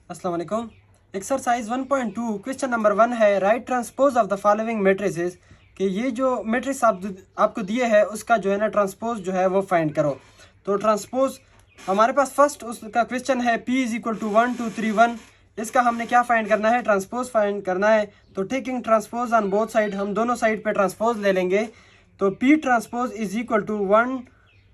अस्सलाम वालेकुम। Exercise 1.2 question number 1 है right transpose of the following matrices कि ये जो मैट्रिक्स आपको दिए है उसका जो है ना ट्रांसपोज जो है वो फाइंड करो। तो ट्रांसपोज हमारे पास फर्स्ट उसका क्वेश्चन है P इज इक्वल टू 1 2 3 1। इसका हमने क्या फाइंड करना है, ट्रांसपोज फाइंड करना है। तो taking transpose on both side, हम दोनों साइड पे ट्रांसपोज ले लेंगे। तो P transpose is equal to 1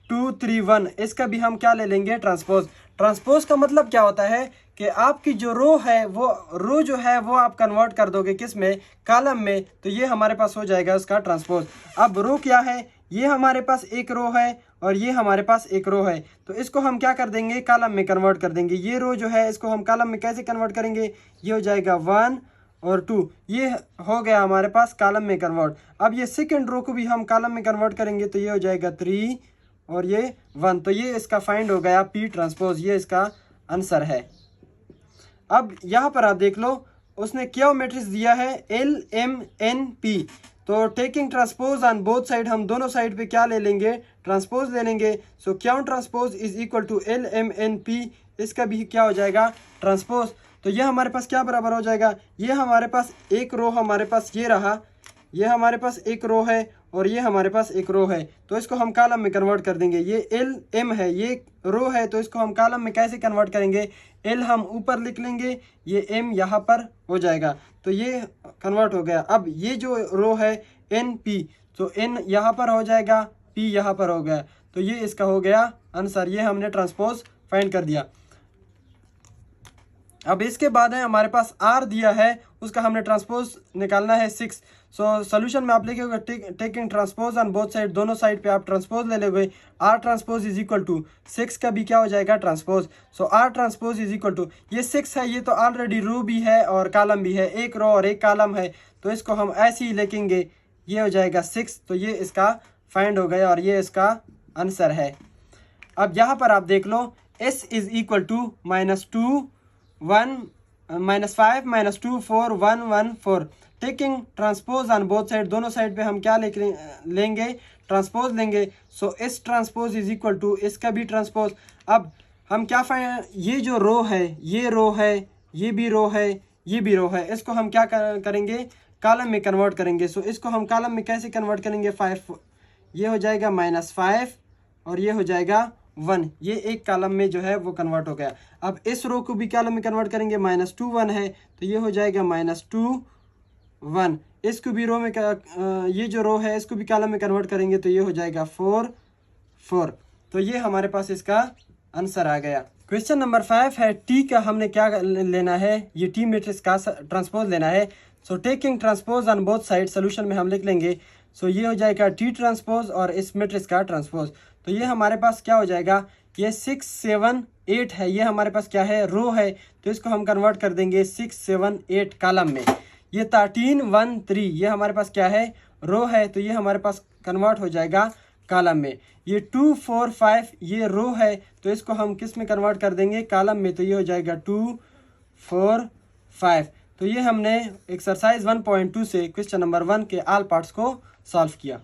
2 3 1। इसका भी हम क्या ले लेंगे, ट्रांसपोज। ट्रांसपोज का मतलब क्या होता है कि आपकी जो रो है वो रो जो है वो आप कन्वर्ट कर दोगे किस में, कॉलम में। तो ये हमारे पास हो जाएगा उसका ट्रांसपोज। अब रो क्या है, ये हमारे पास एक रो है और ये हमारे पास एक रो है। तो इसको हम क्या कर देंगे, कॉलम में कन्वर्ट कर देंगे। ये रो जो है इसको हम कॉलम में कैसे कन्वर्ट करेंगे, ये हो जाएगा 1 और 2। ये हो गया हमारे पास कॉलम में कन्वर्ट। अब ये सेकंड रो को भी हम कॉलम में कन्वर्ट करेंगे तो ये हो जाएगा 3 और ये 1। तो ये इसका फाइंड हो गया P ट्रांसपोज, ये इसका आंसर है। अब यहाँ पर आप देख लो, उसने क्या मैट्रिक्स दिया है LMNP। तो taking transpose on both side, हम दोनों साइड पे क्या ले लेंगे, ट्रांसपोज ले लेंगे। So Q transpose is equal to LMNP। इसका भी क्या हो जाएगा, ट्रांसपोज। तो ये हमारे पास क्या बराबर हो जाएगा, ये हमारे पास एक रो हमारे पास ये रहा, ये हमारे पास एक रो है और ये हमारे पास एक रो है। तो इसको हम कॉलम में कन्वर्ट कर देंगे। ये LM है, ये रो है, तो इसको हम कॉलम में कैसे कन्वर्ट करेंगे, L हम ऊपर लिख लेंगे, ये M यहाँ पर हो जाएगा। तो ये कन्वर्ट हो गया। अब ये जो रो है NP, तो N यहाँ पर हो जाएगा, P यहाँ पर हो गया। तो ये इसका हो गया आंसर। ये हमने ट्रांसपोज फाइंड कर दिया। अब इसके बाद है हमारे पास R दिया है, उसका हमने ट्रांसपोज निकालना है 6। सो सोल्यूशन में आप लिखोगे taking transpose on both side, दोनों साइड पे आप ट्रांसपोज ले लोगे। R transpose is equal to 6 का भी क्या हो जाएगा, transpose. So R transpose is equal to, ये 6 है, ये तो ऑलरेडी रो भी है और कॉलम भी है, एक रो और एक कॉलम है। तो इसको हम ऐसे ही लिखेंगे, ये हो जाएगा 6। तो ये इसका फाइंड हो गया और ये इसका आंसर है। अब यहाँ पर आप देख लो, S is equal to -2 1 -5 -2 4 1 1 4। Taking transpose on both side, दोनों साइड पे हम क्या लेंगे, ट्रांसपोज लेंगे। So S transpose is equal to, इसका भी ट्रांसपोज। अब हम क्या ये जो रो है, ये रो है, ये भी रो है, ये भी रो है, इसको हम क्या करेंगे, कॉलम में कन्वर्ट करेंगे। सो इसको हम कॉलम में कैसे कन्वर्ट करेंगे, 5, ये हो जाएगा -5 और ये हो जाएगा 1। ये एक कॉलम में जो है वो कन्वर्ट हो गया। अब इस रो को भी कॉलम में कन्वर्ट करेंगे, -2 1 है, तो ये हो जाएगा -2 1। इसको भी रो में ये जो रो है इसको भी कॉलम में कन्वर्ट करेंगे तो ये हो जाएगा 4 4। तो ये हमारे पास इसका आंसर आ गया। क्वेश्चन नंबर 5 है T का हमने क्या लेना है, ये T मैट्रिक्स का ट्रांसपोज लेना है। So taking transpose on both side, solution में हम लिख लेंगे। सो ये हो जाएगा T ट्रांसपोज और इस मैट्रिक्स का ट्रांसपोज। तो ये हमारे पास क्या हो जाएगा, ये 6 7 8 है, ये हमारे पास क्या है, रो है। तो इसको हम कन्वर्ट कर देंगे 6 7 8 कॉलम में। ये 13 1 3, ये हमारे पास क्या है, रो है, तो ये हमारे पास कन्वर्ट हो जाएगा कॉलम में। ये 2 4 5, ये रो है, तो इसको हम किस में कन्वर्ट कर देंगे, कॉलम में। तो ये हो जाएगा 2 4 5। तो ये हमने एक्सरसाइज 1.2 से क्वेश्चन नंबर 1 के ऑल पार्ट्स को सॉल्व किया।